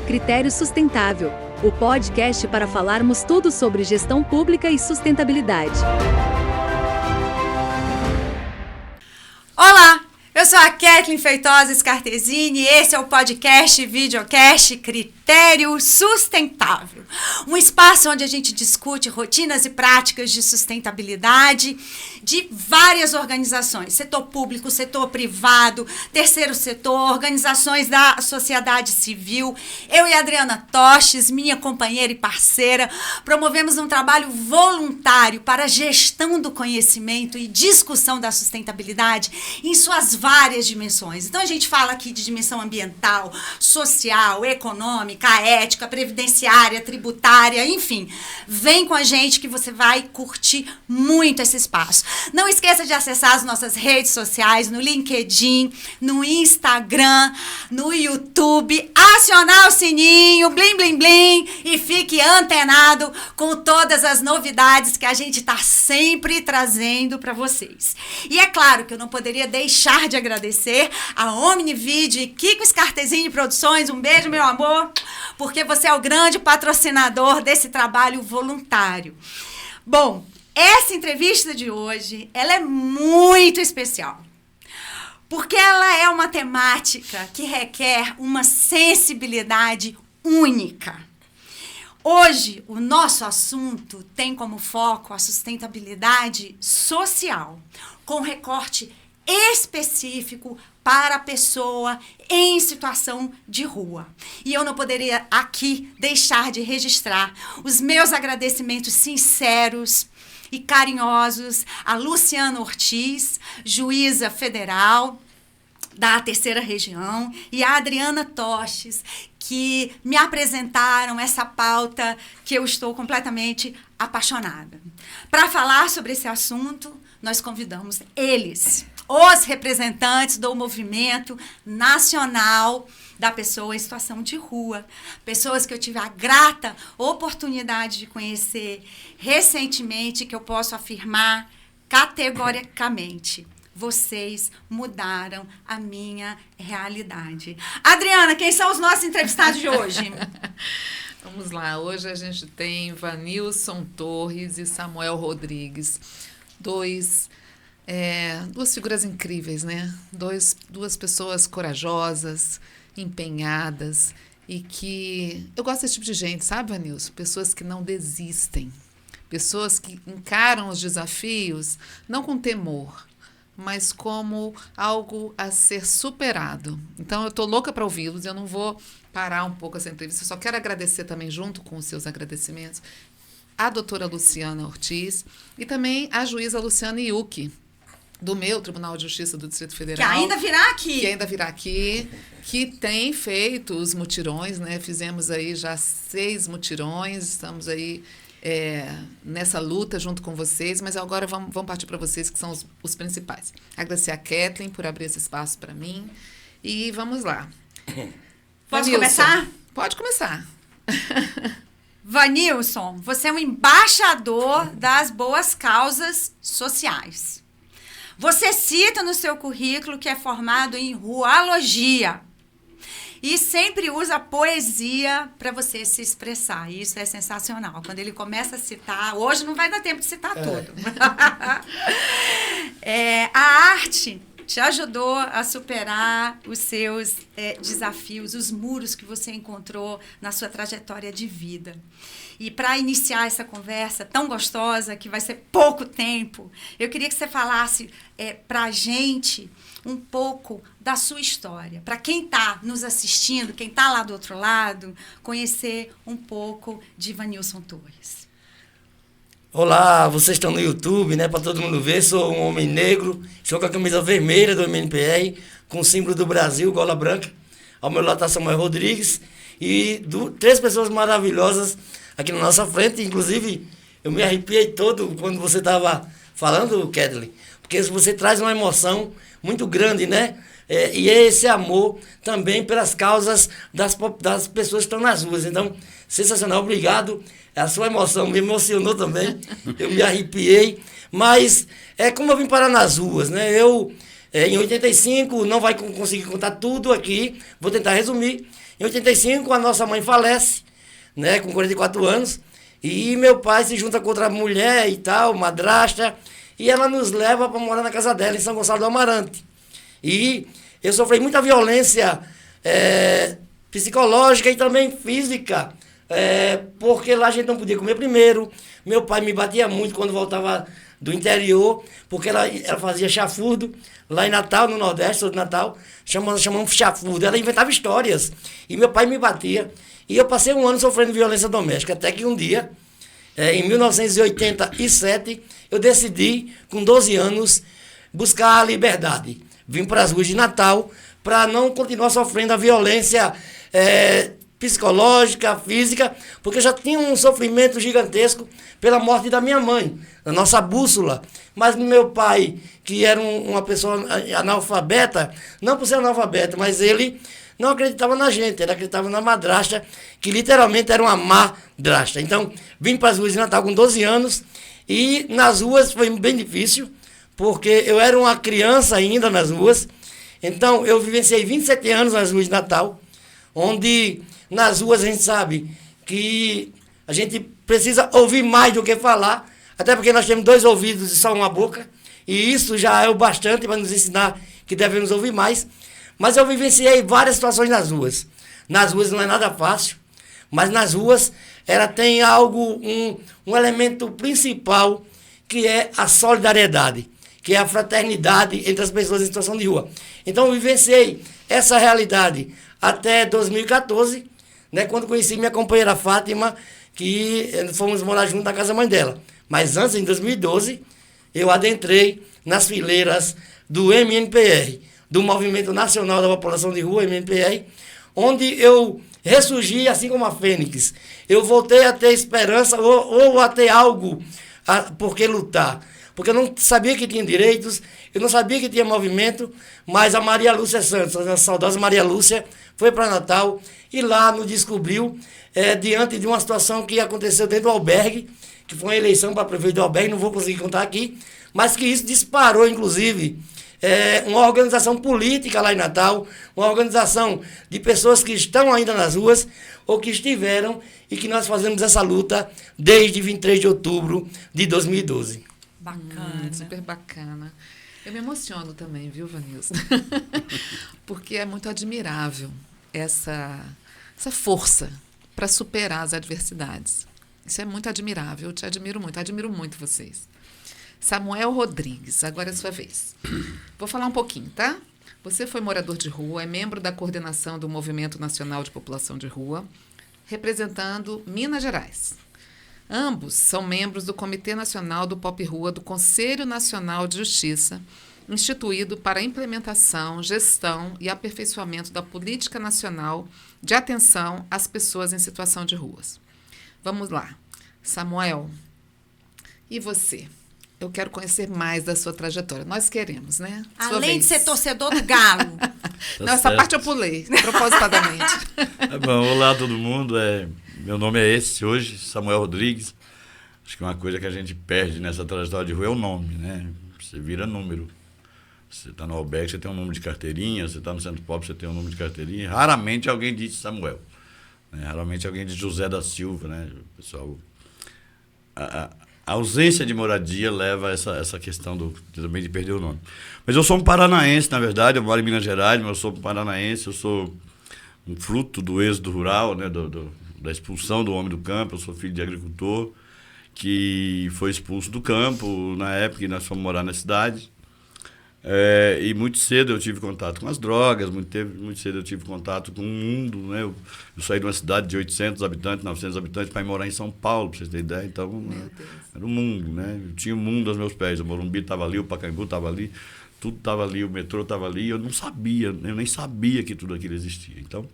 Critério Sustentável, o podcast para falarmos tudo sobre gestão pública e sustentabilidade. Olá, eu sou a Kathleen Feitosa Scartesini e esse é o podcast Videocast Critério Sustentável. Um espaço onde a gente discute rotinas e práticas de sustentabilidade de várias organizações, setor público, setor privado, terceiro setor, organizações da sociedade civil. Eu e a Adriana Toches, minha companheira e parceira, promovemos um trabalho voluntário para a gestão do conhecimento e discussão da sustentabilidade em suas várias dimensões. Então a gente fala aqui de dimensão ambiental, social, econômica, ética, previdenciária, tributária, enfim. Vem com a gente que você vai curtir muito esse espaço. Não esqueça de acessar as nossas redes sociais no LinkedIn, no Instagram, no YouTube, acionar o sininho, blim, blim, blim, e fique antenado com todas as novidades que a gente está sempre trazendo para vocês. E é claro que eu não poderia deixar de agradecer a Omnivideo e Kiko Scartesini Produções. Um beijo, meu amor, porque você é o grande patrocinador desse trabalho voluntário. Bom, essa entrevista de hoje, ela é muito especial, porque ela é uma temática que requer uma sensibilidade única. Hoje, o nosso assunto tem como foco a sustentabilidade social, com recorte específico para a pessoa em situação de rua. E eu não poderia aqui deixar de registrar os meus agradecimentos sinceros e carinhosos a Luciana Ortiz, juíza federal da Terceira Região, e a Adriana Toches, que me apresentaram essa pauta que eu estou completamente apaixonada. Para falar sobre esse assunto, nós convidamos eles, os representantes do movimento nacional da pessoa em situação de rua, pessoas que eu tive a grata oportunidade de conhecer recentemente, que eu posso afirmar categoricamente: vocês mudaram a minha realidade. Adriana, quem são os nossos entrevistados de hoje? Vamos lá, hoje a gente tem Vanilson Torres e Samuel Rodrigues, duas figuras incríveis, né? Duas pessoas corajosas, empenhadas, e que eu gosto desse tipo de gente, sabe, Vanilson? Pessoas que não desistem, pessoas que encaram os desafios não com temor, mas como algo a ser superado. Então eu estou louca para ouvi-los, eu não vou parar um pouco essa entrevista, eu só quero agradecer também, junto com os seus agradecimentos, a doutora Luciana Ortiz e também a juíza Luciana Iuki, do meu Tribunal de Justiça do Distrito Federal. Que ainda virá aqui. Que tem feito os mutirões, né? Fizemos aí já 6 mutirões, estamos aí nessa luta junto com vocês, mas agora vamos partir para vocês, que são os principais. Agradecer a Kathleen por abrir esse espaço para mim. E vamos lá. Posso começar? Pode começar. Vanilson, você é um embaixador das boas causas sociais. Você cita no seu currículo que é formado em rualogia e sempre usa a poesia para você se expressar. Isso é sensacional. Quando ele começa a citar, hoje não vai dar tempo de citar tudo. A arte te ajudou a superar os seus desafios, os muros que você encontrou na sua trajetória de vida. E para iniciar essa conversa tão gostosa, que vai ser pouco tempo, eu queria que você falasse para a gente um pouco da sua história. Para quem está nos assistindo, quem está lá do outro lado, conhecer um pouco de Vanilson Torres. Olá, vocês estão no YouTube, né? Para todo mundo ver, sou um homem negro, estou com a camisa vermelha do MNPR, com o símbolo do Brasil, gola branca. Ao meu lado está Samuel Rodrigues e 3 pessoas maravilhosas aqui na nossa frente. Inclusive, eu me arrepiei todo quando você estava falando, Kathleen, porque você traz uma emoção muito grande, né? E é esse amor também pelas causas das pessoas que estão nas ruas. Então, sensacional, obrigado. A sua emoção me emocionou também, eu me arrepiei. Mas é como eu vim parar nas ruas, né? Eu, em 85, não vai conseguir contar tudo aqui, vou tentar resumir. Em 85, a nossa mãe falece, né, com 44 anos, e meu pai se junta com outra mulher e tal, madrasta, e ela nos leva para morar na casa dela, em São Gonçalo do Amarante. E eu sofri muita violência psicológica e também física, porque lá a gente não podia comer primeiro. Meu pai me batia muito quando voltava do interior, porque ela fazia chafurdo, lá em Natal, no Nordeste, sou de Natal, chamamos chafurdo. Ela inventava histórias, e meu pai me batia. E eu passei um ano sofrendo violência doméstica, até que um dia, em 1987, eu decidi, com 12 anos, buscar a liberdade. Vim para as ruas de Natal para não continuar sofrendo a violência psicológica, física, porque eu já tinha um sofrimento gigantesco pela morte da minha mãe, a nossa bússola. Mas meu pai, que era uma pessoa analfabeta, não por ser analfabeto, mas ele não acreditava na gente, ele acreditava na madrasta, que literalmente era uma madrasta. Então, vim para as ruas de Natal com 12 anos, e nas ruas foi bem difícil, porque eu era uma criança ainda nas ruas. Então, eu vivenciei 27 anos nas ruas de Natal, onde nas ruas a gente sabe que a gente precisa ouvir mais do que falar, até porque nós temos 2 ouvidos e só uma boca, e isso já é o bastante para nos ensinar que devemos ouvir mais. Mas eu vivenciei várias situações nas ruas. Nas ruas não é nada fácil, mas nas ruas ela tem algo, um elemento principal, que é a solidariedade, que é a fraternidade entre as pessoas em situação de rua. Então eu vivenciei essa realidade até 2014, né, quando conheci minha companheira Fátima, que fomos morar junto na casa da mãe dela. Mas antes, em 2012, eu adentrei nas fileiras do MNPR, do Movimento Nacional da População de Rua, MNPR, onde eu ressurgi assim como a Fênix. Eu voltei a ter esperança ou a ter algo por que lutar. Porque eu não sabia que tinha direitos, eu não sabia que tinha movimento, mas a Maria Lúcia Santos, a saudosa Maria Lúcia, foi para Natal e lá nos descobriu, diante de uma situação que aconteceu dentro do albergue, que foi uma eleição para prefeito do albergue, não vou conseguir contar aqui, mas que isso disparou, inclusive, uma organização política lá em Natal, uma organização de pessoas que estão ainda nas ruas ou que estiveram, e que nós fazemos essa luta desde 23 de outubro de 2012. Bacana. Super bacana. Eu me emociono também, viu, Vanilson? Porque é muito admirável essa força para superar as adversidades. Isso é muito admirável, eu te admiro muito vocês. Samuel Rodrigues, agora é a sua vez. Vou falar um pouquinho, tá? Você foi morador de rua, é membro da coordenação do Movimento Nacional de População de Rua, representando Minas Gerais. Ambos são membros do Comitê Nacional do Pop Rua do Conselho Nacional de Justiça, instituído para a implementação, gestão e aperfeiçoamento da Política Nacional de Atenção às Pessoas em Situação de Ruas. Vamos lá. Samuel, e você? Eu quero conhecer mais da sua trajetória. Nós queremos, né? Sua Além vez. de ser torcedor do Galo. Não, essa parte eu pulei, propositadamente. Bom, olá todo mundo. Meu nome é esse hoje, Samuel Rodrigues. Acho que uma coisa que a gente perde nessa trajetória de rua é o nome, né? Você vira número. Você está no albergue, você tem um número de carteirinha. Você está no centro pop, você tem um número de carteirinha. Raramente alguém diz Samuel. Né? Raramente alguém diz José da Silva, né? O pessoal... A ausência de moradia leva a essa questão também de perder o nome. Mas eu sou um paranaense, na verdade. Eu moro em Minas Gerais, mas eu sou um paranaense. Eu sou um fruto do êxodo rural, né? Da expulsão do homem do campo. Eu sou filho de agricultor que foi expulso do campo na época que nós fomos morar na cidade. E muito cedo eu tive contato com as drogas, muito cedo eu tive contato com o mundo, né? Eu saí de uma cidade de 800 habitantes, 900 habitantes, para ir morar em São Paulo, para vocês terem ideia. Então, era o mundo, né? Eu tinha o mundo aos meus pés. O Morumbi estava ali, o Pacaembu estava ali, tudo estava ali, o metrô estava ali. Eu não sabia, eu nem sabia que tudo aquilo existia. Então,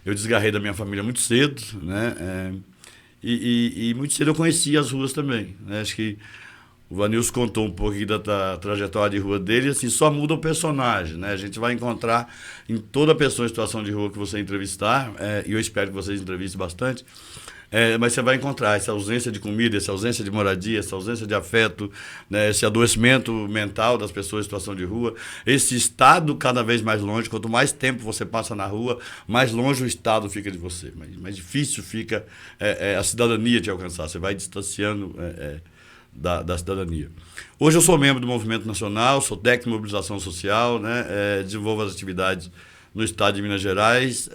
eu desgarrei da minha família muito cedo, né? E muito cedo eu conheci as ruas também, né? Acho que O Vanilson contou um pouquinho da trajetória de rua dele, assim, só muda o personagem, né? A gente vai encontrar em toda pessoa em situação de rua que você entrevistar, e eu espero que vocês entrevistem bastante, mas você vai encontrar essa ausência de comida, essa ausência de moradia, essa ausência de afeto, né? Esse adoecimento mental das pessoas em situação de rua, esse estado cada vez mais longe. Quanto mais tempo você passa na rua, mais longe o estado fica de você, mais difícil fica a cidadania te alcançar, você vai distanciando da cidadania. Hoje eu sou membro do Movimento Nacional, sou técnico de mobilização social, né? Desenvolvo as atividades no estado de Minas Gerais,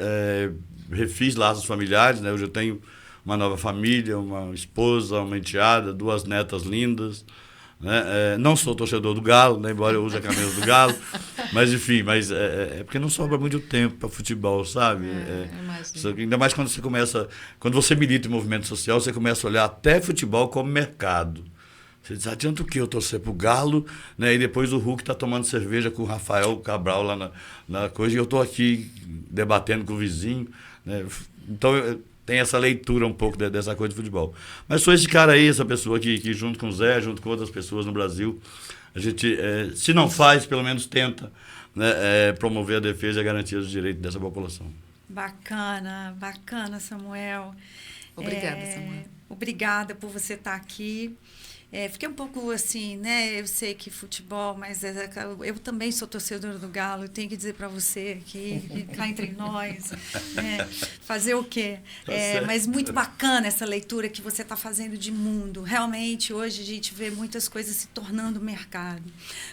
refiz laços familiares, né? Hoje eu tenho uma nova família, uma esposa, uma enteada, 2 netas lindas, né? Não sou torcedor do Galo, né? Embora eu use a camisa do Galo, mas enfim, é porque não sobra muito tempo para futebol, sabe? Ainda mais quando quando você milita em movimento social, você começa a olhar até futebol como mercado. Você diz, adianta o quê? Eu torcer pro Galo, né? E depois o Hulk está tomando cerveja com o Rafael Cabral lá na coisa, e eu estou aqui debatendo com o vizinho, né? Então, tem essa leitura um pouco dessa coisa de futebol. Mas sou esse cara aí, essa pessoa que junto com o Zé, junto com outras pessoas no Brasil, a gente, se não faz, pelo menos tenta, né, promover a defesa e a garantia dos direitos dessa população. Bacana, Samuel. Obrigada, Samuel. Obrigada por você estar aqui. Fiquei um pouco assim, né? Eu sei que futebol, mas eu também sou torcedora do Galo. Eu tenho que dizer para você que cá entre nós, né? Fazer o quê? Mas muito bacana essa leitura que você está fazendo de mundo. Realmente, hoje a gente vê muitas coisas se tornando mercado.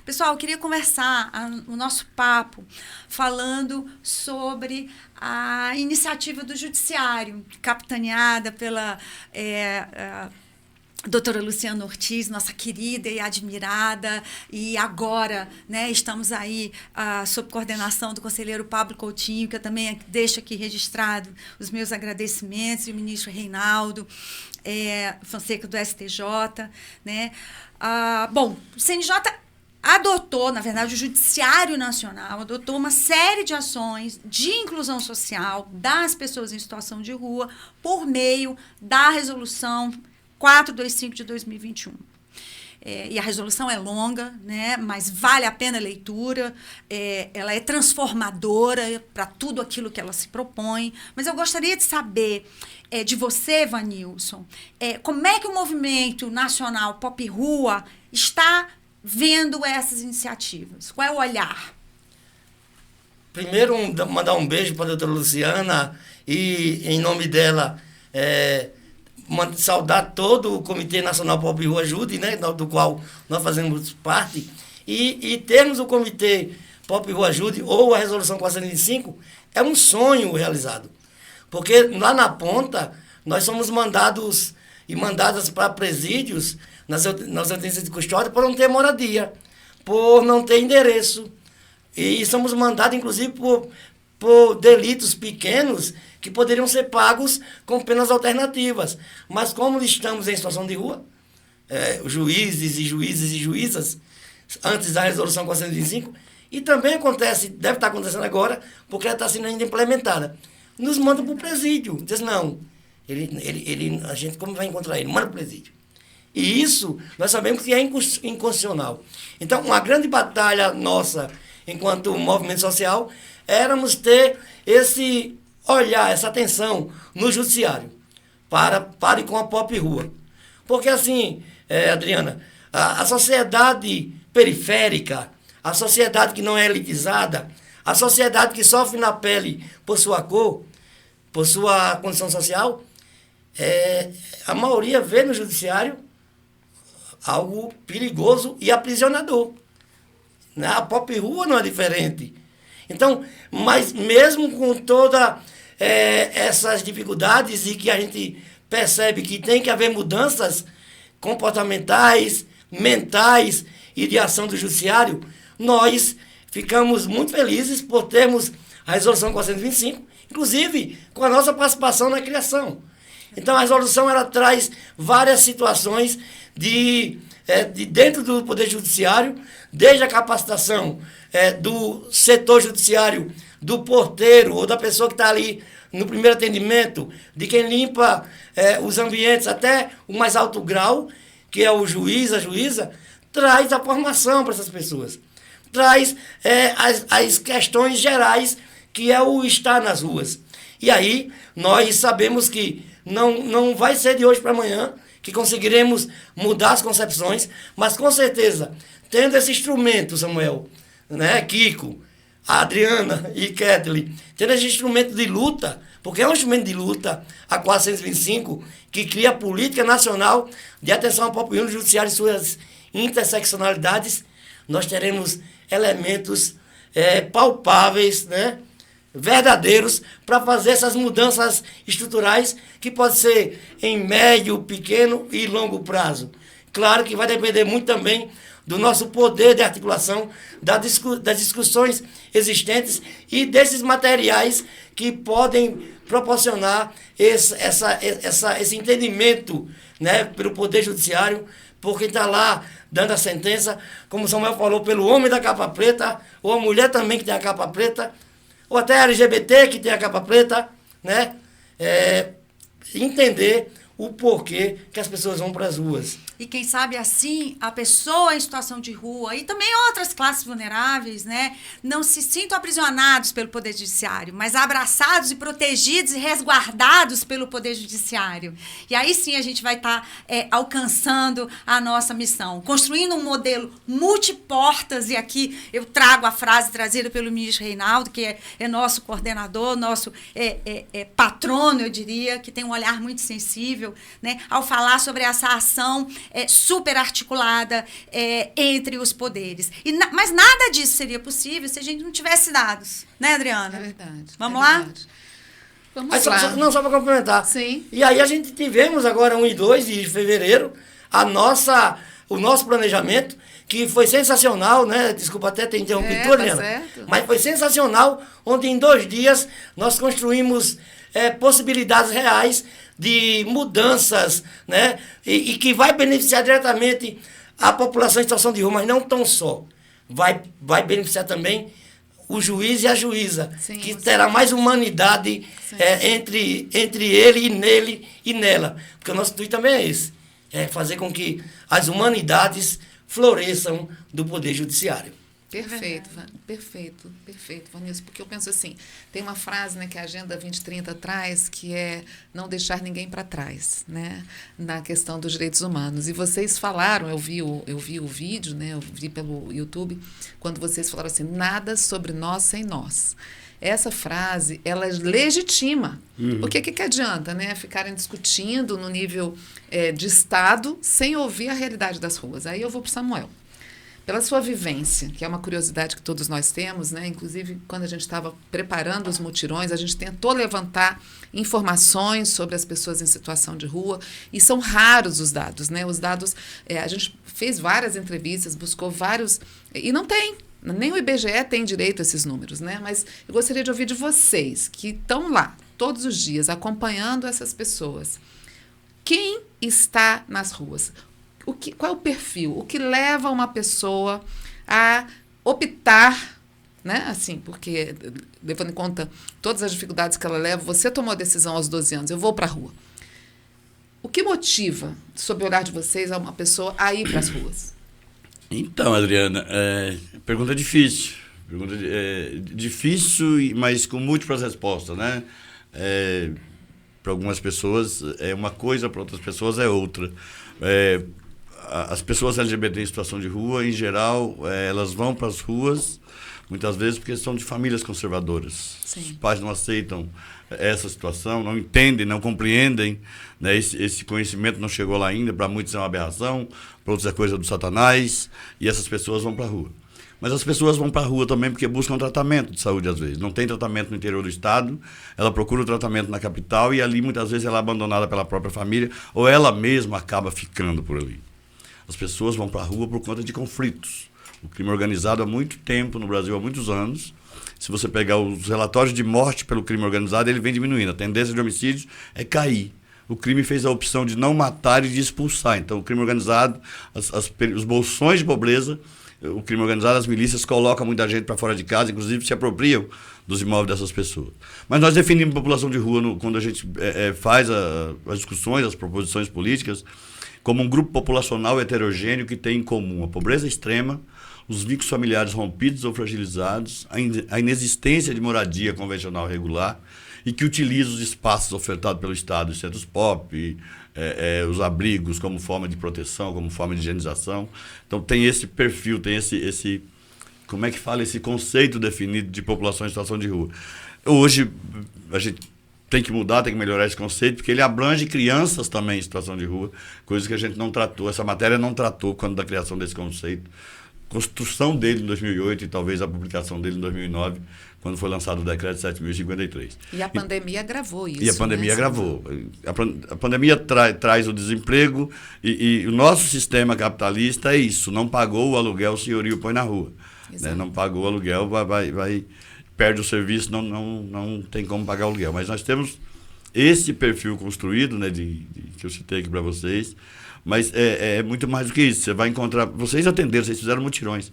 Pessoal, eu queria começar o nosso papo falando sobre a iniciativa do Judiciário, capitaneada pela doutora Luciana Ortiz, nossa querida e admirada, e agora, né, estamos aí sob coordenação do conselheiro Pablo Coutinho, que eu também deixo aqui registrado os meus agradecimentos, e o ministro Reinaldo Fonseca do STJ. Né? Bom, o CNJ adotou, na verdade, o Judiciário Nacional adotou uma série de ações de inclusão social das pessoas em situação de rua por meio da resolução 425 de 2021. E a resolução é longa, né, mas vale a pena a leitura, ela é transformadora para tudo aquilo que ela se propõe. Mas eu gostaria de saber de você, Vanilson, como é que o movimento nacional Pop Rua está vendo essas iniciativas? Qual é o olhar? Primeiro, mandar um beijo para a doutora Luciana e, em nome dela, saudar todo o Comitê Nacional Pop Rua Ajude, né, do qual nós fazemos parte, e termos o Comitê Pop Rua Ajude ou a Resolução 425 é um sonho realizado. Porque lá na ponta, nós somos mandados e mandadas para presídios, nas audiências de custódia, por não ter moradia, por não ter endereço. E somos mandados, inclusive, por delitos pequenos que poderiam ser pagos com penas alternativas. Mas como estamos em situação de rua, juízes e juízas, antes da resolução 425, e também deve estar acontecendo agora, porque ela está sendo ainda implementada, nos mandam para o presídio. Diz, não, a gente como vai encontrar ele? Manda para o presídio. E isso nós sabemos que é inconstitucional. Então, uma grande batalha nossa, enquanto movimento social, éramos ter esse olhar, essa atenção no judiciário, para com a Pop Rua. Porque assim, Adriana, a sociedade periférica, a sociedade que não é elitizada, a sociedade que sofre na pele por sua cor, por sua condição social, a maioria vê no judiciário algo perigoso e aprisionador. A Pop Rua não é diferente. Então, mas mesmo com todas essas dificuldades e que a gente percebe que tem que haver mudanças comportamentais, mentais e de ação do judiciário, nós ficamos muito felizes por termos a resolução 425, inclusive com a nossa participação na criação. Então, a resolução ela traz várias situações de dentro do Poder Judiciário, desde a capacitação do setor judiciário, do porteiro ou da pessoa que está ali no primeiro atendimento, de quem limpa os ambientes até o mais alto grau, que é o juiz, a juíza, traz a formação para essas pessoas. Traz as questões gerais, que é o estar nas ruas. E aí, nós sabemos que não vai ser de hoje para amanhã que conseguiremos mudar as concepções, mas com certeza, tendo esse instrumento, Samuel, né, Kiko, a Adriana e Kathleen, tendo esse instrumento de luta, porque é um instrumento de luta, a 425, que cria a política nacional de atenção ao populismo judiciário e suas interseccionalidades, nós teremos elementos palpáveis, né, verdadeiros, para fazer essas mudanças estruturais que pode ser em médio, pequeno e longo prazo. Claro que vai depender muito também do nosso poder de articulação, das discussões existentes e desses materiais que podem proporcionar esse entendimento, né, pelo Poder Judiciário, por quem está lá dando a sentença, como o Samuel falou, pelo homem da capa preta, ou a mulher também que tem a capa preta, ou até a LGBT que tem a capa preta, né? Entender o porquê que as pessoas vão para as ruas. E quem sabe assim, a pessoa em situação de rua e também outras classes vulneráveis, né, não se sintam aprisionados pelo Poder Judiciário, mas abraçados e protegidos e resguardados pelo Poder Judiciário. E aí sim a gente vai estar alcançando a nossa missão, construindo um modelo multiportas, e aqui eu trago a frase trazida pelo ministro Reinaldo, que é nosso coordenador, nosso patrono, eu diria, que tem um olhar muito sensível, né, ao falar sobre essa ação super articulada entre os poderes. Mas nada disso seria possível se a gente não tivesse dados. Né, Adriana? É verdade. Vamos lá? Verdade. Vamos lá. Só para complementar. Sim. E aí a gente tivemos agora 1 e 2 de fevereiro o nosso planejamento, que foi sensacional, né? Desculpa até ter interrompido, Tá Adriana. certo. Mas foi sensacional, onde em 2 dias nós construímos possibilidades reais de mudanças, né? E que vai beneficiar diretamente a população em situação de rua, mas não tão só. Vai beneficiar também o juiz e a juíza, Sim, que terá mais humanidade entre ele e nele e nela. Porque o nosso intuito também é esse, fazer com que as humanidades floresçam do Poder Judiciário. Perfeito, perfeito, Vanessa, porque eu penso assim, tem uma frase, né, que a Agenda 2030 traz, que é não deixar ninguém para trás, né, na questão dos direitos humanos. E vocês falaram, eu vi o vídeo, né, eu vi pelo YouTube, quando vocês falaram assim, nada sobre nós sem nós. Essa frase, ela legitima, porque o que adianta, né, ficarem discutindo no nível de Estado sem ouvir a realidade das ruas. Aí eu vou para o Samuel. Pela sua vivência, que é uma curiosidade que todos nós temos, né? Inclusive, quando a gente estava preparando os mutirões, a gente tentou levantar informações sobre as pessoas em situação de rua, e são raros os dados, né? Os dados, a gente fez várias entrevistas, buscou vários, e não tem, nem o IBGE tem direito a esses números, né? Mas eu gostaria de ouvir de vocês, que estão lá todos os dias acompanhando essas pessoas. Quem está nas ruas? Qual é o perfil? O que leva uma pessoa a optar, né? Assim, porque, levando em conta todas as dificuldades que ela leva, você tomou a decisão aos 12 anos, eu vou para a rua. O que motiva, sob o olhar de vocês, uma pessoa a ir para as ruas? Então, Adriana, pergunta difícil. Difícil, mas com múltiplas respostas, né? Para algumas pessoas é uma coisa, para outras pessoas é outra. As pessoas LGBT em situação de rua, em geral, elas vão para as ruas, muitas vezes porque são de famílias conservadoras. Sim. Os pais não aceitam essa situação, não entendem, não compreendem, né? Esse conhecimento não chegou lá ainda, para muitos é uma aberração, para outros é coisa do Satanás, e essas pessoas vão para a rua. Mas as pessoas vão para a rua também porque buscam tratamento de saúde, às vezes. Não tem tratamento no interior do estado, ela procura o tratamento na capital e ali, muitas vezes, ela é abandonada pela própria família ou ela mesma acaba ficando por ali. As pessoas vão para a rua por conta de conflitos. O crime organizado há muito tempo, no Brasil, há muitos anos. Se você pegar os relatórios de morte pelo crime organizado, ele vem diminuindo. A tendência de homicídios é cair. O crime fez a opção de não matar e de expulsar. Então, o crime organizado, os bolsões de pobreza, o crime organizado, as milícias colocam muita gente para fora de casa, inclusive se apropriam dos imóveis dessas pessoas. Mas nós definimos população de rua quando a gente faz as discussões, as proposições políticas, como um grupo populacional heterogêneo que tem em comum a pobreza extrema, os vínculos familiares rompidos ou fragilizados, a inexistência de moradia convencional regular e que utiliza os espaços ofertados pelo Estado, os centros pop, os abrigos como forma de proteção, como forma de higienização. Então tem esse perfil, tem esse como é que fala, esse conceito definido de população em situação de rua. Hoje a gente tem que mudar, tem que melhorar esse conceito, porque ele abrange crianças também em situação de rua, coisa que a gente não tratou, essa matéria não tratou quando da criação desse conceito. Construção dele em 2008 e talvez a publicação dele em 2009, quando foi lançado o decreto 7.053. E a pandemia agravou isso. E a pandemia né? agravou. A pandemia traz o desemprego e o nosso sistema capitalista é isso, não pagou o aluguel, o senhorio põe na rua. Né? Não pagou o aluguel, perde o serviço, não tem como pagar o aluguel. Mas nós temos esse perfil construído, né, que eu citei aqui para vocês, mas é muito mais do que isso. Você vai encontrar, vocês atenderam, vocês fizeram mutirões.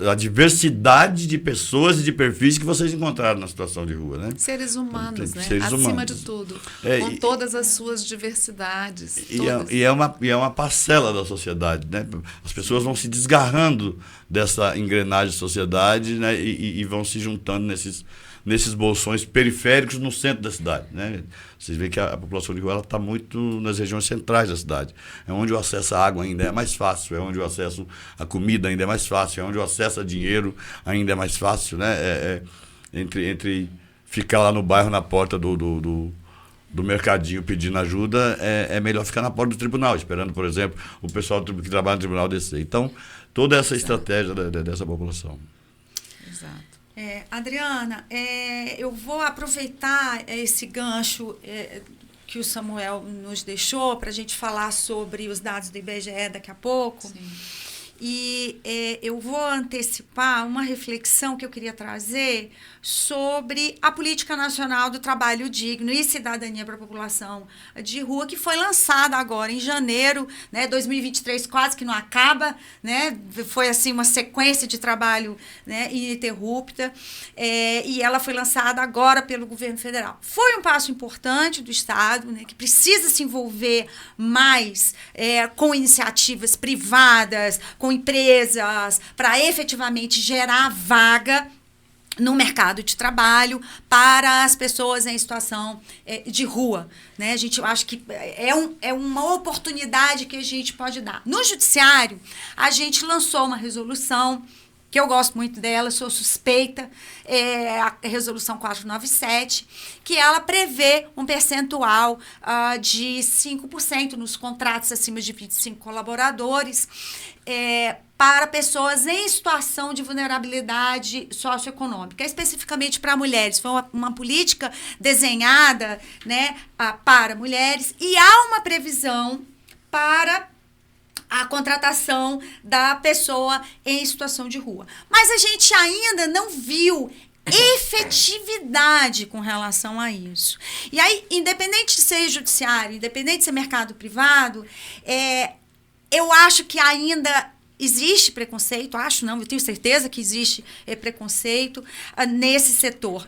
A diversidade de pessoas e de perfis que vocês encontraram na situação de rua, né? Seres humanos, né? Seres Acima humanos. de tudo. Com todas as suas diversidades. E é uma parcela da sociedade, né? As pessoas vão se desgarrando dessa engrenagem de sociedade, né? E vão se juntando nesses bolsões periféricos no centro da cidade, né? Vocês veem que a população de rua está muito nas regiões centrais da cidade. É onde o acesso à água ainda é mais fácil, é onde o acesso à comida ainda é mais fácil, é onde o acesso a dinheiro ainda é mais fácil, né? Entre ficar lá no bairro, na porta do mercadinho pedindo ajuda, é melhor ficar na porta do tribunal, esperando, por exemplo, o pessoal que trabalha no tribunal descer. Então, toda essa estratégia dessa população. Exato. Adriana, eu vou aproveitar esse gancho que o Samuel nos deixou para a gente falar sobre os dados do IBGE daqui a pouco. Sim. E eu vou antecipar uma reflexão que eu queria trazer sobre a Política Nacional do Trabalho Digno e Cidadania para a População de Rua, que foi lançada agora em janeiro, né, 2023, quase que não acaba, né, foi assim uma sequência de trabalho, né, ininterrupta, e ela foi lançada agora pelo governo federal. Foi um passo importante do Estado, né, que precisa se envolver mais com iniciativas privadas, com empresas, para efetivamente gerar vaga no mercado de trabalho para as pessoas em situação de rua, né? A gente acha que é uma oportunidade que a gente pode dar. No judiciário, a gente lançou uma resolução que eu gosto muito dela, sou suspeita, a resolução 497, que ela prevê um percentual de 5% nos contratos acima de 25 colaboradores, para pessoas em situação de vulnerabilidade socioeconômica, especificamente para mulheres. Foi uma política desenhada, né, para mulheres, e há uma previsão para a contratação da pessoa em situação de rua. Mas a gente ainda não viu efetividade com relação a isso. E aí, independente de ser judiciário, independente de ser mercado privado, eu acho que ainda existe preconceito, eu tenho certeza que existe preconceito nesse setor.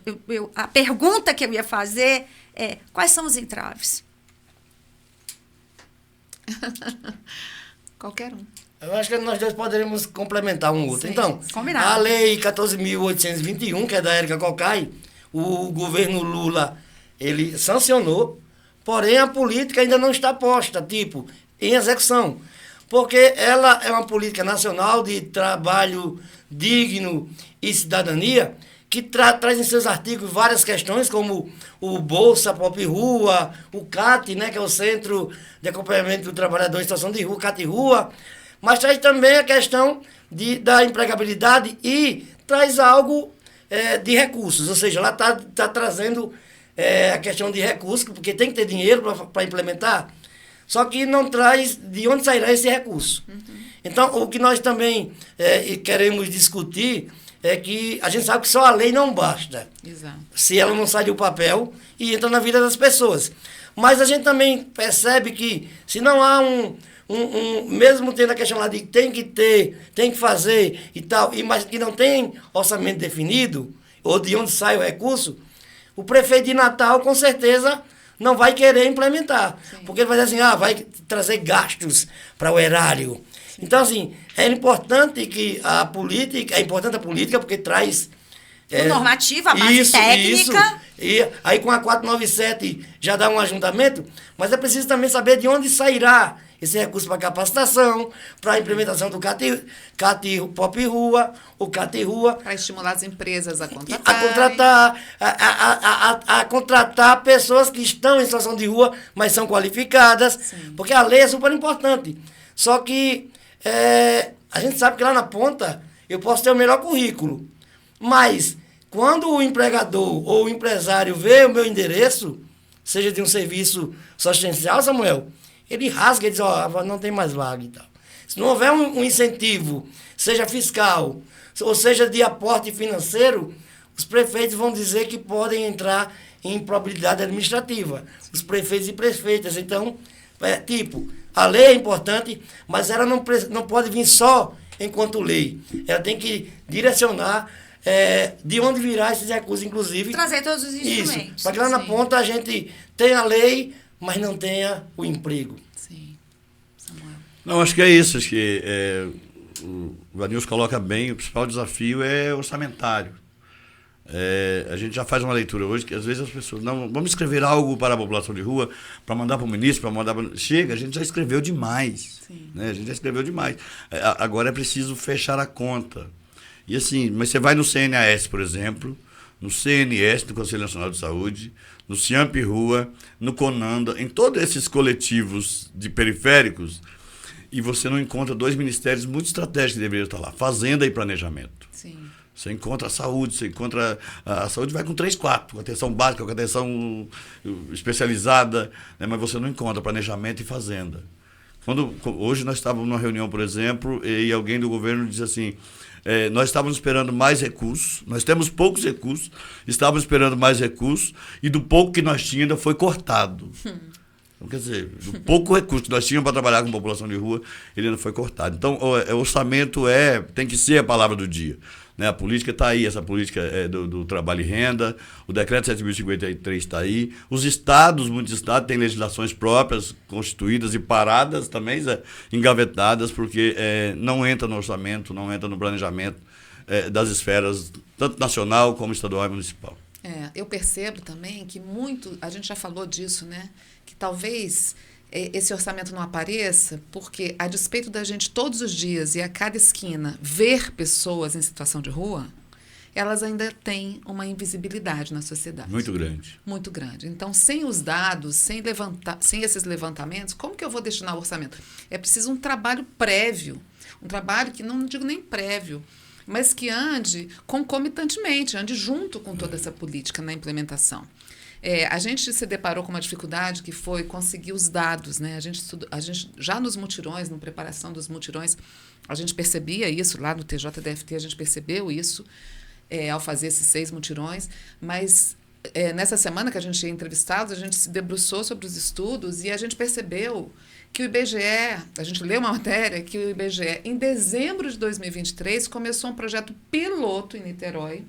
A pergunta que eu ia fazer é: quais são os entraves? Qualquer um. Eu acho que nós dois poderíamos complementar um outro. Sim, então, combinado. a lei 14.821, que é da Érica Cocai, o governo Lula, ele sancionou, porém a política ainda não está posta, em execução. Porque ela é uma política nacional de trabalho digno e cidadania, que traz em seus artigos várias questões, como o Bolsa Pop Rua, o CAT, né, que é o Centro de Acompanhamento do Trabalhador em Situação de Rua, CAT Rua, mas traz também a questão da empregabilidade e traz algo de recursos, ou seja, ela está trazendo a questão de recursos, porque tem que ter dinheiro para implementar, só que não traz de onde sairá esse recurso. Então, o que nós também queremos discutir é que a gente sabe que só a lei não basta. Exato. Se ela não sai do papel e entra na vida das pessoas. Mas a gente também percebe que se não há mesmo tendo a questão lá de tem que ter, tem que fazer e tal, mas que não tem orçamento definido, ou de onde sai o recurso, o prefeito de Natal com certeza não vai querer implementar. Sim. Porque ele vai dizer assim, vai trazer gastos para o erário. Sim. Então, assim, é importante a política porque traz... normativa, a base técnica. E aí com a 497 já dá um ajuntamento, mas é preciso também saber de onde sairá esse recurso para capacitação, para a implementação do CAT Pop Rua, o CAT Rua. Para estimular as empresas a contratar pessoas que estão em situação de rua, mas são qualificadas, sim, porque a lei é super importante. Só que a gente sabe que lá na ponta eu posso ter o melhor currículo, mas quando o empregador ou o empresário vê o meu endereço, seja de um serviço assistencial, Samuel, ele rasga e diz, não tem mais vaga e tal. Se não houver um incentivo, seja fiscal, ou seja de aporte financeiro, os prefeitos vão dizer que podem entrar em improbidade administrativa. Os prefeitos e prefeitas. Então, a lei é importante, mas ela não pode vir só enquanto lei. Ela tem que direcionar de onde virá esses recursos, inclusive. Trazer todos os instrumentos. Isso, para que lá na ponta a gente tenha a lei, mas não tenha o emprego. Sim. Samuel. Não, acho que é isso. Acho que o Vanilson coloca bem, o principal desafio é orçamentário. A gente já faz uma leitura hoje que às vezes as pessoas, não, vamos escrever algo para a população de rua, para mandar para o ministro, para mandar para... Chega, a gente já escreveu demais. Né? A gente já escreveu demais. Agora é preciso fechar a conta. E assim, mas você vai no CNAS, por exemplo, no CNS, do Conselho Nacional de Saúde, no CIAMP Rua, no CONANDA, em todos esses coletivos de periféricos, e você não encontra dois ministérios muito estratégicos que deveriam estar lá, Fazenda e Planejamento. Sim. Você encontra a saúde, a saúde vai com 3, 4, com atenção básica, com atenção especializada, né, mas você não encontra planejamento e fazenda. Hoje nós estávamos numa reunião, por exemplo, e alguém do governo disse assim, nós estávamos esperando mais recursos, nós temos poucos recursos, estávamos esperando mais recursos, e do pouco que nós tínhamos ainda foi cortado. Então, quer dizer, do pouco recurso que nós tínhamos para trabalhar com a população de rua, ele ainda foi cortado. Então, o orçamento tem que ser a palavra do dia. Né? A política está aí, essa política do trabalho e renda, o decreto 7.053 está aí, os estados, muitos estados têm legislações próprias, constituídas e paradas também, engavetadas, porque não entra no orçamento, não entra no planejamento das esferas, tanto nacional como estadual e municipal. Eu percebo também que a gente já falou disso, né? Que talvez esse orçamento não apareça porque, a despeito da gente todos os dias e a cada esquina ver pessoas em situação de rua, elas ainda têm uma invisibilidade na sociedade. Muito grande. Muito grande. Então, sem os dados, sem esses levantamentos, como que eu vou destinar o orçamento? É preciso um trabalho prévio, um trabalho que não digo nem prévio, mas que ande concomitantemente, ande junto com toda essa política na implementação. A gente se deparou com uma dificuldade que foi conseguir os dados, né? A gente já nos mutirões, na preparação dos mutirões, a gente percebia isso, lá no TJDFT a gente percebeu isso, ao fazer esses 6 mutirões, mas nessa semana que a gente ia entrevistados, a gente se debruçou sobre os estudos e a gente percebeu que o IBGE, a gente leu uma matéria que o IBGE, em dezembro de 2023, começou um projeto piloto em Niterói,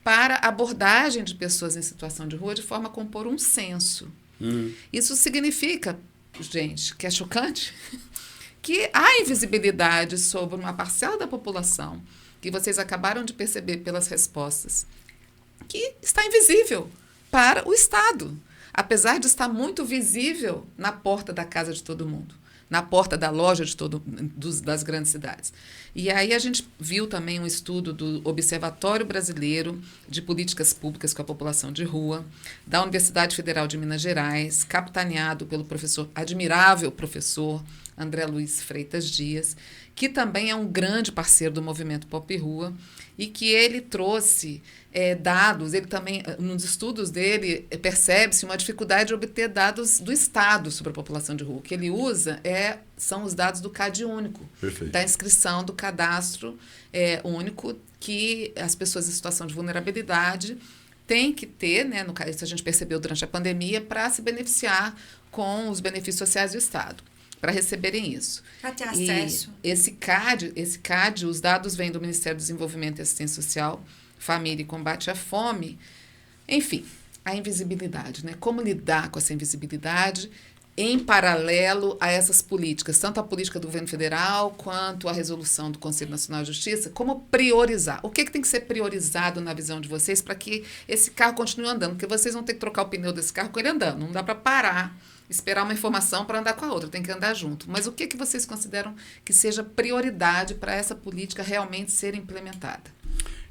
para abordagem de pessoas em situação de rua de forma a compor um censo. Isso significa, gente, que é chocante, que há invisibilidade sobre uma parcela da população, que vocês acabaram de perceber pelas respostas, que está invisível para o Estado, apesar de estar muito visível na porta da casa de todo mundo, na porta da loja das grandes cidades. E aí a gente viu também um estudo do Observatório Brasileiro de Políticas Públicas com a População de Rua, da Universidade Federal de Minas Gerais, capitaneado pelo admirável professor André Luiz Freitas Dias, que também é um grande parceiro do movimento Pop Rua, e que ele trouxe dados, ele também, nos estudos dele, percebe-se uma dificuldade de obter dados do Estado sobre a população de rua. O que ele usa são os dados do CAD único, Perfeito. Da inscrição do cadastro único que as pessoas em situação de vulnerabilidade têm que ter, né, isso a gente percebeu durante a pandemia, para se beneficiar com os benefícios sociais do Estado, para receberem isso. Para ter acesso. E esse CAD, os dados vêm do Ministério do Desenvolvimento e Assistência Social, Família e Combate à Fome. Enfim, a invisibilidade, né? Como lidar com essa invisibilidade em paralelo a essas políticas, tanto a política do governo federal quanto a resolução do Conselho Nacional de Justiça, como priorizar? O que tem que ser priorizado na visão de vocês para que esse carro continue andando? Porque vocês vão ter que trocar o pneu desse carro com ele andando, não dá para parar, esperar uma informação para andar com a outra, tem que andar junto. Mas o que vocês consideram que seja prioridade para essa política realmente ser implementada?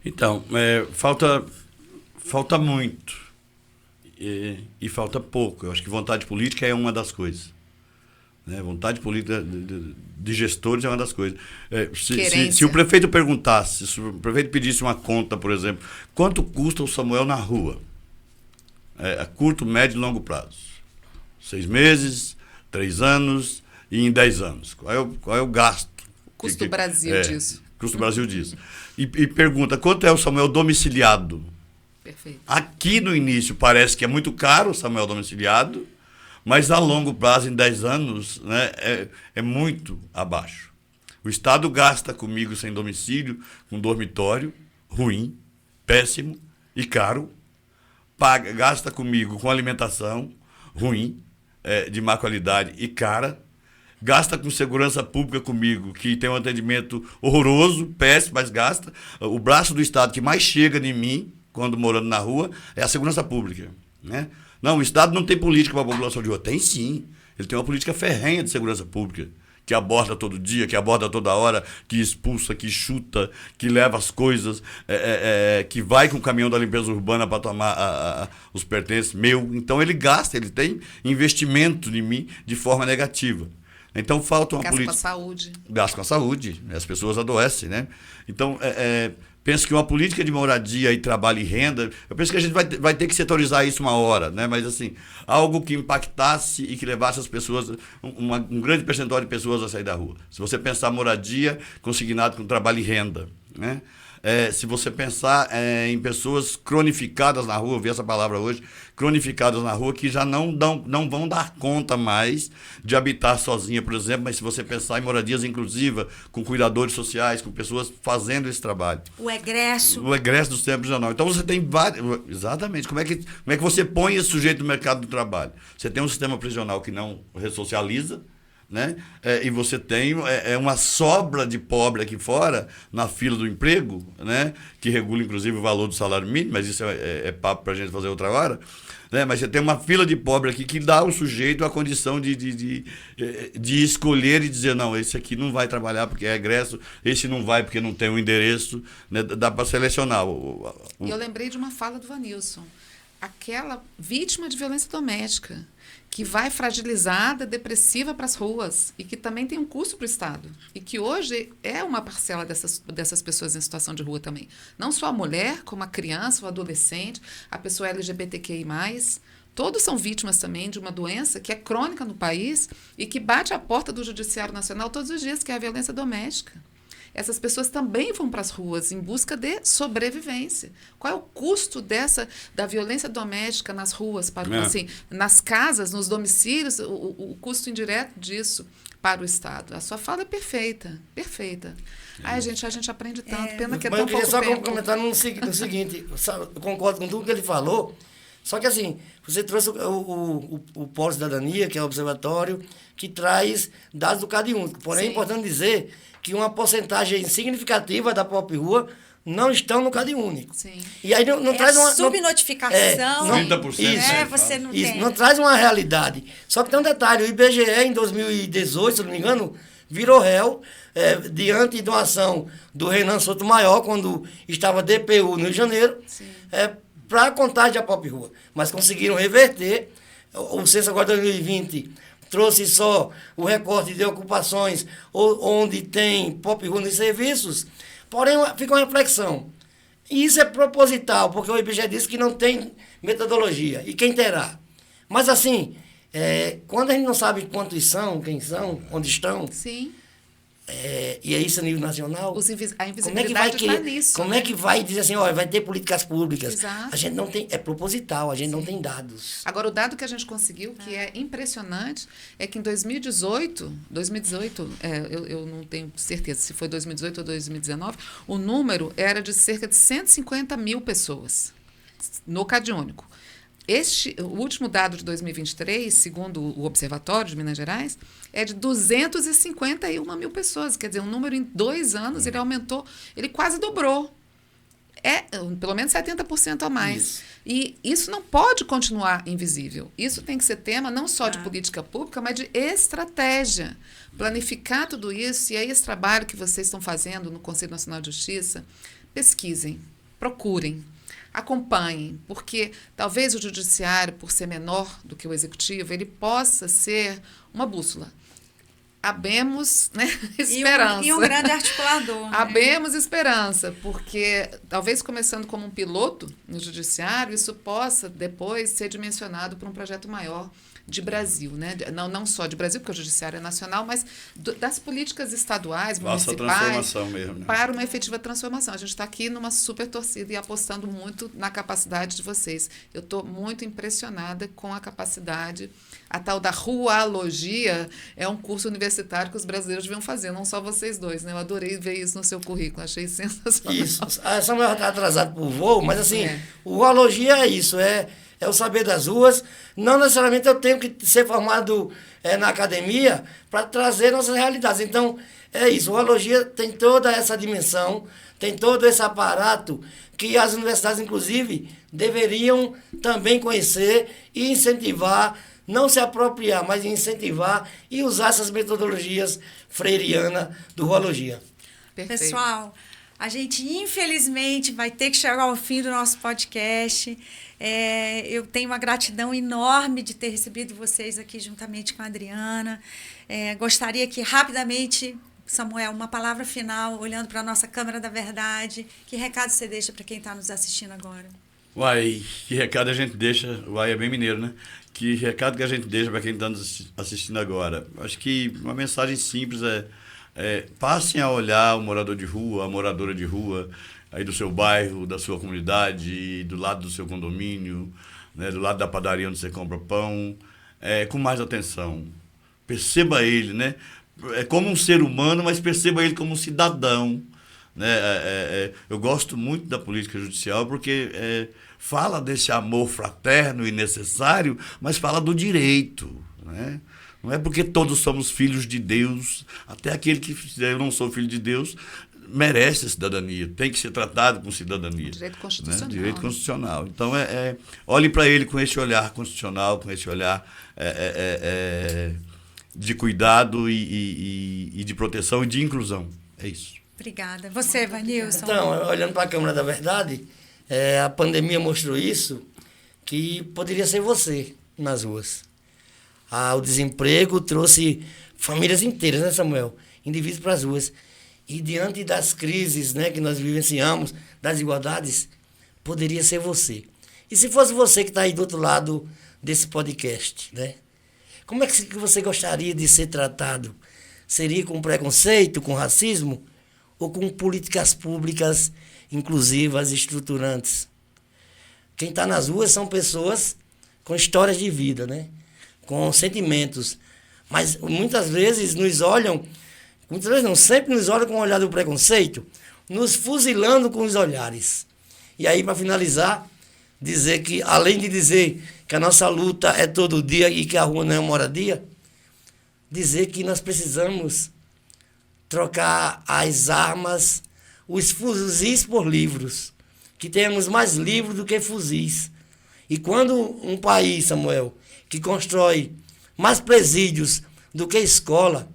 Então, falta muito. E falta pouco. Eu acho que vontade política é uma das coisas. Né? Vontade política de gestores é uma das coisas. Se o prefeito perguntasse, se o prefeito pedisse uma conta, por exemplo, quanto custa o Samuel na rua? A curto, médio e longo prazo. 6 meses, 3 anos e em 10 anos. Qual é o gasto? Custo Brasil disso. Custo Brasil disso. E pergunta, quanto é o Samuel domiciliado? Perfeito. Aqui no início parece que é muito caro o Samuel domiciliado, mas a longo prazo, em 10 anos, né, é muito abaixo. O Estado gasta comigo sem domicílio, com dormitório, ruim, péssimo e caro. Gasta comigo com alimentação, ruim, de má qualidade e cara. Gasta com segurança pública comigo, que tem um atendimento horroroso, péssimo, mas gasta. O braço do Estado que mais chega em mim, quando morando na rua, é a segurança pública. Né? Não, o Estado não tem política para a população de rua. Tem sim. Ele tem uma política ferrenha de segurança pública, que aborda todo dia, que aborda toda hora, que expulsa, que chuta, que leva as coisas, que vai com o caminhão da limpeza urbana para tomar os pertences meu. Então ele gasta, ele tem investimento em mim de forma negativa. Então falta uma política. Gasta com a saúde. Gasta com a saúde. As pessoas adoecem, né? Então, penso que uma política de moradia e trabalho e renda, eu penso que a gente vai ter que setorizar isso uma hora, né? Mas assim, algo que impactasse e que levasse as pessoas, um grande percentual de pessoas a sair da rua. Se você pensar moradia consignado com trabalho e renda, né? Se você pensar em pessoas cronificadas na rua, eu vi essa palavra hoje, cronificadas na rua, que já não vão dar conta mais de habitar sozinha, por exemplo, mas se você pensar em moradias inclusivas, com cuidadores sociais, com pessoas fazendo esse trabalho. O egresso Do sistema prisional. Então você tem vários. Exatamente. Como é que você põe esse sujeito no mercado do trabalho? Você tem um sistema prisional que não ressocializa, né? E você tem uma sobra de pobre aqui fora, na fila do emprego, né? Que regula inclusive o valor do salário mínimo, mas isso é papo para a gente fazer outra hora. Né? Mas você tem uma fila de pobre aqui que dá ao sujeito a condição de escolher e dizer, não, esse aqui não vai trabalhar porque é egresso, esse não vai porque não tem um endereço, né? Dá para selecionar. E eu lembrei de uma fala do Vanilson, aquela vítima de violência doméstica, que vai fragilizada, depressiva para as ruas e que também tem um custo para o Estado. E que hoje é uma parcela dessas pessoas em situação de rua também. Não só a mulher, como a criança, o adolescente, a pessoa LGBTQI+. Todos são vítimas também de uma doença que é crônica no país e que bate à porta do Judiciário Nacional todos os dias, que é a violência doméstica. Essas pessoas também vão para as ruas em busca de sobrevivência. Qual é o custo da violência doméstica nas ruas, assim, nas casas, nos domicílios, o custo indireto disso para o Estado? A sua fala é perfeita, perfeita. Ai, gente, a gente aprende tanto, pena que é tão pouco tempo. Mas eu queria só comentar no seguinte, eu concordo com tudo que ele falou, só que assim, você trouxe o Polo Cidadania, que é o observatório, que traz dados do Cade Único. Porém, é importante dizer que uma porcentagem significativa da Pop Rua não estão no Cade Único. Sim. E aí não traz uma subnotificação. 30%. Isso, você não isso, tem. não traz uma realidade. Só que tem um detalhe, o IBGE em 2018, se não me engano, virou réu diante de uma ação do Renan Sotomayor, quando estava DPU no Rio de Janeiro, para a contagem da Pop Rua. Mas conseguiram reverter. O censo agora 2020 trouxe só o recorte de ocupações onde tem Pop Rua nos serviços, porém fica uma reflexão. E isso é proposital, porque o IBGE disse que não tem metodologia, e quem terá? Mas assim, quando a gente não sabe quantos são, quem são, onde estão, Sim. E é isso a nível nacional, A invisibilidade está nisso. Como é que vai dizer assim, olha, vai ter políticas públicas? Exato. A gente não tem, é proposital, a gente não tem dados. Agora, o dado que a gente conseguiu, que é impressionante, é que em 2018, eu não tenho certeza se foi 2018 ou 2019, o número era de cerca de 150 mil pessoas no Cade Único. O último dado de 2023, segundo o Observatório de Minas Gerais, é de 251 mil pessoas. Quer dizer, um número em 2 anos, ele aumentou, ele quase dobrou. É pelo menos 70% a mais. Isso. E isso não pode continuar invisível. Isso tem que ser tema não só de política pública, mas de estratégia. Planificar tudo isso, e aí esse trabalho que vocês estão fazendo no Conselho Nacional de Justiça, pesquisem, procurem, acompanhem, porque talvez o judiciário, por ser menor do que o executivo, ele possa ser uma bússola. Habemos, né, esperança. E um grande articulador. Habemos esperança, porque talvez começando como um piloto no judiciário, isso possa depois ser dimensionado para um projeto maior de Brasil, né? Não só de Brasil, porque o judiciário é nacional, mas das políticas estaduais, Nossa municipais, transformação mesmo, né? para uma efetiva transformação. A gente está aqui numa super torcida e apostando muito na capacidade de vocês. Eu estou muito impressionada com a capacidade. A tal da rualogia é um curso universitário que os brasileiros deviam fazer, não só vocês dois, né? Eu adorei ver isso no seu currículo, achei sensacional. Isso. A Samuel está atrasado por voo, mas assim, o rualogia é isso, é o saber das ruas. Não necessariamente eu tenho que ser formado na academia para trazer nossas realidades. Então, é isso. O rualogia tem toda essa dimensão, tem todo esse aparato que as universidades, inclusive, deveriam também conhecer e incentivar, não se apropriar, mas incentivar e usar essas metodologias freirianas do rualogia. Perfeito. Pessoal, a gente infelizmente vai ter que chegar ao fim do nosso podcast. Eu tenho uma gratidão enorme de ter recebido vocês aqui juntamente com a Adriana. Gostaria que rapidamente, Samuel, uma palavra final, olhando para a nossa Câmara da Verdade. Que recado você deixa para quem está nos assistindo agora? Uai, que recado a gente deixa? Uai, é bem mineiro, né? Que recado que a gente deixa para quem está nos assistindo agora? Acho que uma mensagem simples passem a olhar o morador de rua, a moradora de rua, aí do seu bairro, da sua comunidade, do lado do seu condomínio, né, do lado da padaria onde você compra pão, com mais atenção. Perceba ele, né? Como um ser humano, mas perceba ele como um cidadão. Né? Eu gosto muito da política judicial porque fala desse amor fraterno e necessário, mas fala do direito, né? Não é porque todos somos filhos de Deus, até aquele que dizer eu não sou filho de Deus, merece a cidadania, tem que ser tratado com cidadania. Direito constitucional. Né? Direito constitucional. Então, olhe para ele com esse olhar constitucional, com esse olhar de cuidado e de proteção e de inclusão. É isso. Obrigada. Você, Vanilson? Então, olhando para a Câmara da Verdade, a pandemia mostrou isso, que poderia ser você nas ruas. O desemprego trouxe famílias inteiras, né, Samuel? Indivíduos para as ruas. E diante das crises, né, que nós vivenciamos, das desigualdades, poderia ser você. E se fosse você que está aí do outro lado desse podcast, né? Como é que você gostaria de ser tratado? Seria com preconceito, com racismo? Ou com políticas públicas inclusivas e estruturantes? Quem está nas ruas são pessoas com histórias de vida, né? Com sentimentos. Mas muitas vezes nos olham, muitas vezes não, sempre nos olham com o olhar do preconceito, nos fuzilando com os olhares. E aí, para finalizar, dizer que, além de dizer que a nossa luta é todo dia e que a rua não é moradia, dizer que nós precisamos trocar as armas, os fuzis por livros, que tenhamos mais livros do que fuzis. E quando um país, Samuel, que constrói mais presídios do que escola,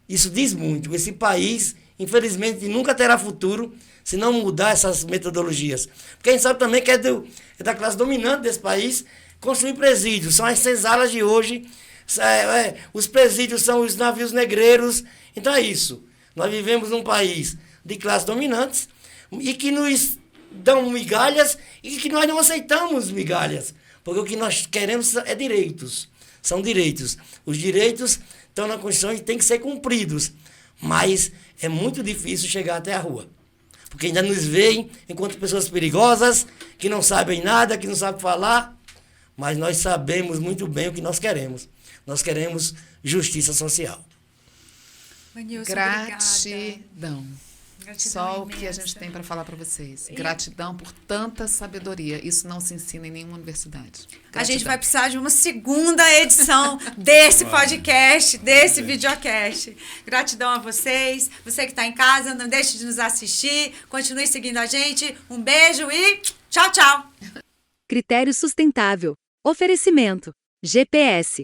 isso diz muito. Esse país, infelizmente, nunca terá futuro se não mudar essas metodologias. Porque a gente sabe também que é da classe dominante desse país construir presídios. São as senzalas de hoje, os presídios são os navios negreiros. Então é isso. Nós vivemos num país de classes dominantes e que nos dão migalhas e que nós não aceitamos migalhas. Porque o que nós queremos é direitos. São direitos. Os direitos estão na Constituição e têm que ser cumpridos. Mas é muito difícil chegar até a rua. Porque ainda nos veem enquanto pessoas perigosas, que não sabem nada, que não sabem falar. Mas nós sabemos muito bem o que nós queremos. Nós queremos justiça social. Vanilson, Gratidão. Gratidão Só o que a imensa. gente tem para falar para vocês. Gratidão por tanta sabedoria. Isso não se ensina em nenhuma universidade. A gente Gratidão. vai precisar de uma segunda edição desse podcast, desse videocast. Gratidão a vocês. Você que está em casa, não deixe de nos assistir. Continue seguindo a gente. Um beijo e tchau, tchau. Critério sustentável. Oferecimento. GPS.